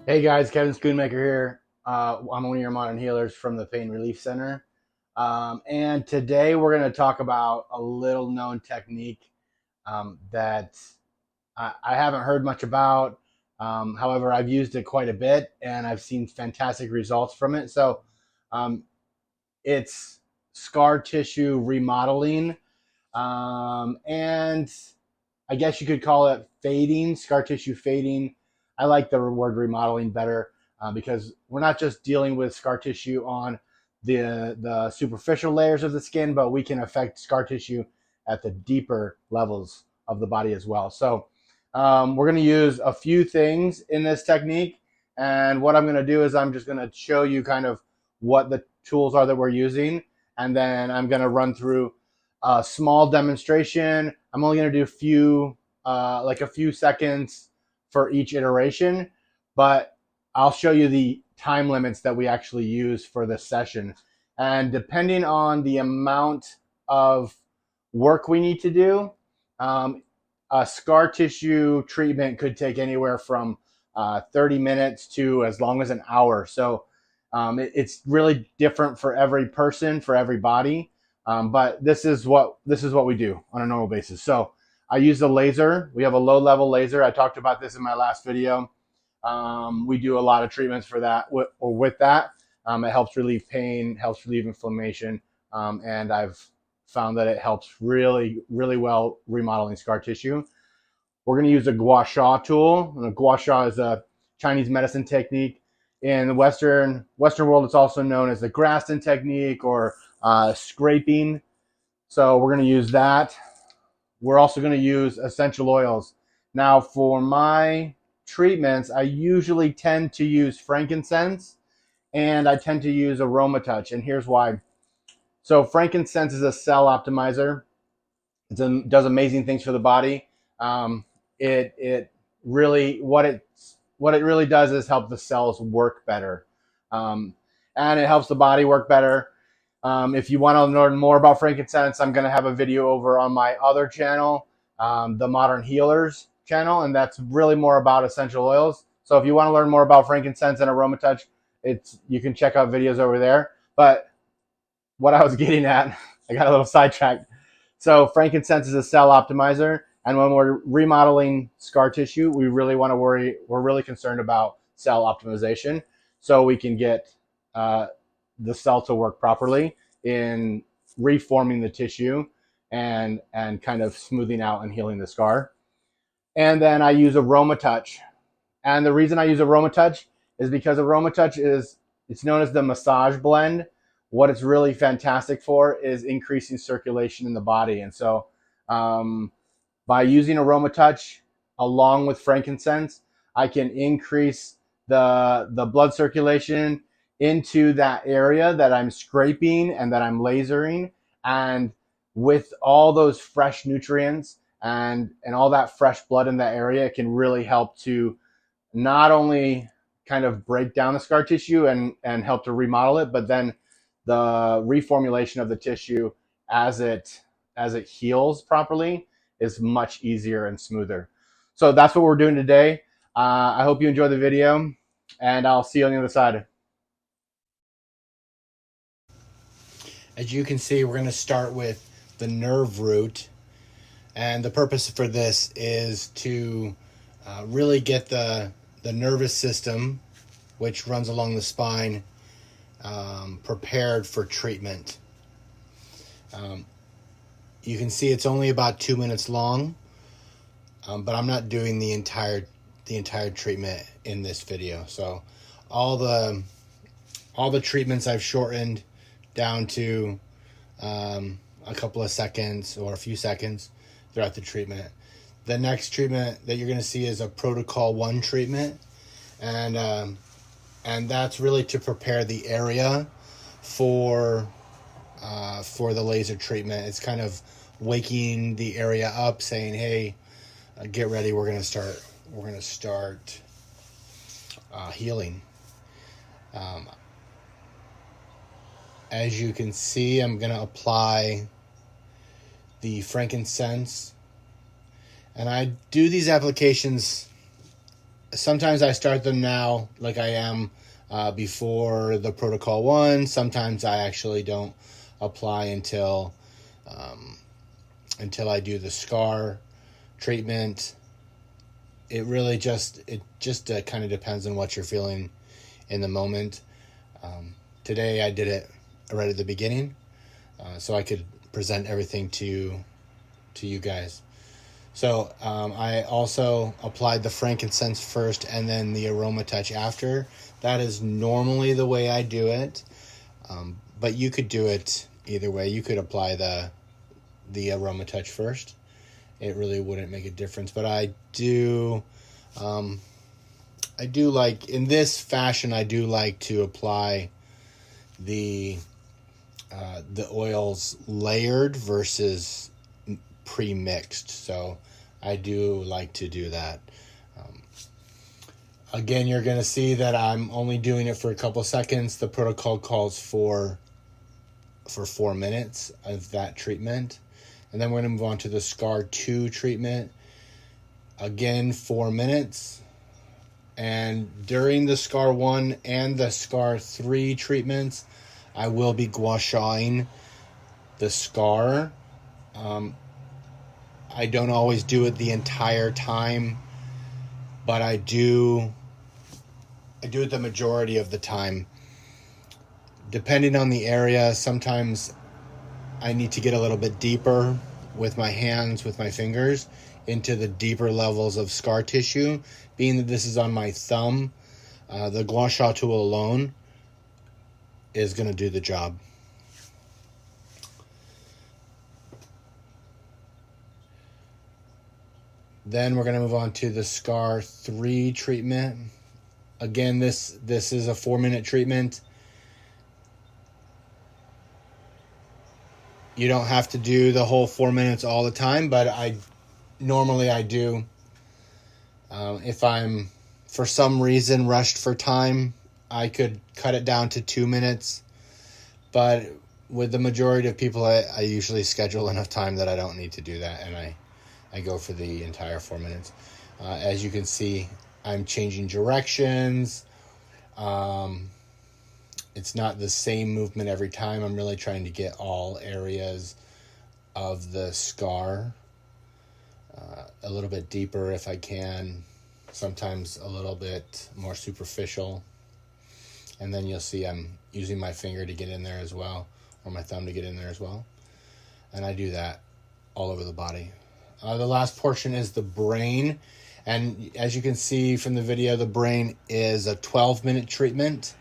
Hey guys, Kevin Schoonmaker here. I'm one of your modern healers from the Pain Relief Center. And today we're going to talk about a little known technique that I haven't heard much about. However, I've used it quite a bit and I've seen fantastic results from it. So um, it's scar tissue remodeling. And I guess you could call it fading, scar tissue fading. I like the word remodeling better because we're not just dealing with scar tissue on the superficial layers of the skin, but we can affect scar tissue at the deeper levels of the body as well. So we're going to use a few things in this technique, and what I'm going to do is I'm just going to show you kind of what the tools are that we're using, and then I'm going to run through a small demonstration. I'm only going to do a few seconds for each iteration, but I'll show you the time limits that we actually use for this session. And depending on the amount of work we need to do, a scar tissue treatment could take anywhere from 30 minutes to as long as an hour. So it's really different for every person, for every body. But this is what we do on a normal basis. So I use the laser. We have a low level laser. I talked about this in my last video. We do a lot of treatments for that with that. It helps relieve pain, helps relieve inflammation, and I've found that it helps really, really well remodeling scar tissue. We're going to use a gua sha tool. And a gua sha is a Chinese medicine technique. In the Western world, it's also known as the Graston technique or scraping. So we're going to use that. We're also going to use essential oils. Now, for my treatments, I usually tend to use frankincense and I tend to use AromaTouch. And here's why. So frankincense is a cell optimizer. It does amazing things for the body. It really what it really does is help the cells work better, um, and it helps the body work better. If you want to learn more about frankincense, I'm going to have a video over on my other channel, the Modern Healers channel, and that's really more about essential oils. So if you want to learn more about frankincense and AromaTouch, you can check out videos over there. But what I was getting at, I got a little sidetracked. So frankincense is a cell optimizer, and when we're remodeling scar tissue, we're really concerned about cell optimization, so we can get the cell to work properly in reforming the tissue and kind of smoothing out and healing the scar. And then I use AromaTouch, and the reason I use AromaTouch is because AromaTouch it's known as the massage blend. What it's really fantastic for is increasing circulation in the body. And so by using AromaTouch along with frankincense, I can increase the blood circulation into that area that I'm scraping and that I'm lasering. And with all those fresh nutrients and all that fresh blood in that area, it can really help to not only kind of break down the scar tissue and help to remodel it, but then the reformulation of the tissue as it heals properly is much easier and smoother. So that's what we're doing today. I hope you enjoy the video, and I'll see you on the other side. As you can see, we're going to start with the nerve root, and the purpose for this is to really get the nervous system, which runs along the spine, prepared for treatment. You can see it's only about 2 minutes long, but I'm not doing the entire treatment in this video. So all the treatments I've shortened down to a couple of seconds or a few seconds throughout the treatment. The next treatment that you're going to see is a Protocol 1 treatment, and that's really to prepare the area for the laser treatment. It's kind of waking the area up, saying, "Hey, get ready. We're gonna start healing." As you can see, I'm gonna apply the frankincense, and I do these applications sometimes I start them now like I am before the protocol one. Sometimes I actually don't apply um, until I do the scar treatment. It just kind of depends on what you're feeling in the moment. Today I did it right at the beginning, so I could present everything to you guys. So I also applied the frankincense first and then the aroma touch after. That is normally the way I do it, but you could do it either way. You could apply the aroma touch first. It really wouldn't make a difference, but I do like, in this fashion, I do like to apply the oils layered versus pre-mixed. So I do like to do that. Again, you're going to see that I'm only doing it for a couple seconds. The protocol calls for 4 minutes of that treatment. And then we're going to move on to the Scar 2 treatment. Again, 4 minutes. And during the Scar 1 and the Scar 3 treatments, I will be gua shaing the scar. I don't always do it the entire time, but I do it the majority of the time. Depending on the area, sometimes I need to get a little bit deeper with my hands, with my fingers, into the deeper levels of scar tissue. Being that this is on my thumb, the gua sha tool alone is going to do the job. Then we're going to move on to the Scar 3 treatment. Again, this is a 4-minute treatment. You don't have to do the whole 4 minutes all the time, but normally I do. If I'm, for some reason, rushed for time, I could cut it down to 2 minutes. But with the majority of people, I usually schedule enough time that I don't need to do that, and I go for the entire 4 minutes. As you can see, I'm changing directions. It's not the same movement every time. I'm really trying to get all areas of the scar a little bit deeper if I can. Sometimes a little bit more superficial. And then you'll see I'm using my finger to get in there as well, or my thumb to get in there as well. And I do that all over the body. The last portion is the brain. And as you can see from the video, the brain is a 12-minute treatment.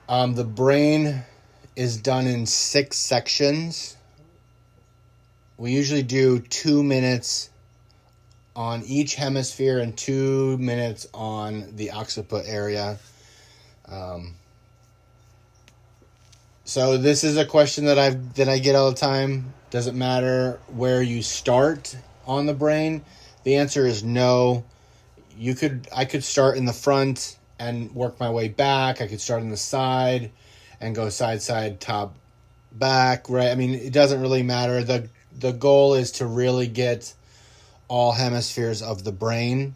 The brain is done in 6 sections. We usually do 2 minutes on each hemisphere and 2 minutes on the occiput area. So this is a question that I get all the time. Does it matter where you start on the brain? The answer is no. I could start in the front and work my way back. I could start on the side and go side, top, back, right? I mean, it doesn't really matter. The goal is to really get all hemispheres of the brain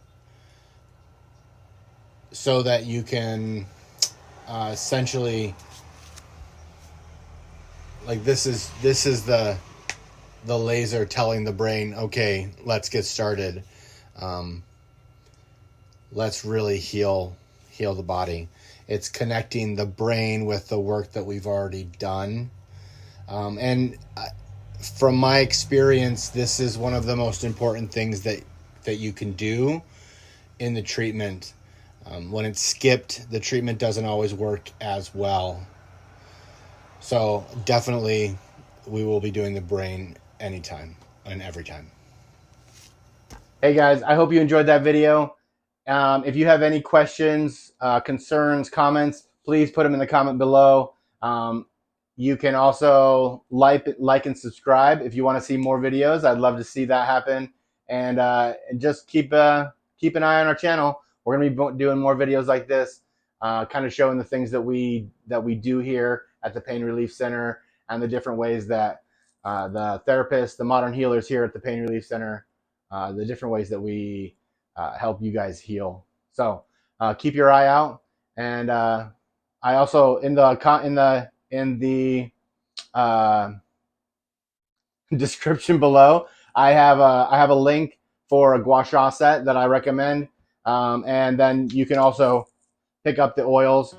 so that you can essentially, like, this is the laser telling the brain, okay, let's get started. Let's really heal the body. It's connecting the brain with the work that we've already done. And from my experience, this is one of the most important things that you can do in the treatment. When it's skipped, the treatment doesn't always work as well. So definitely we will be doing the brain anytime and every time. Hey guys, I hope you enjoyed that video. If you have any questions, concerns, comments, please put them in the comment below. You can also like and subscribe if you want to see more videos. I'd love to see that happen. And just keep an eye on our channel. We're going to be doing more videos like this, kind of showing the things that we do here at the Pain Relief Center and the different ways that the therapists, the modern healers here at the Pain Relief Center, the different ways that we help you guys heal. So keep your eye out. And I also in the description below, I have a link for a gua sha set that I recommend, and then you can also pick up the oils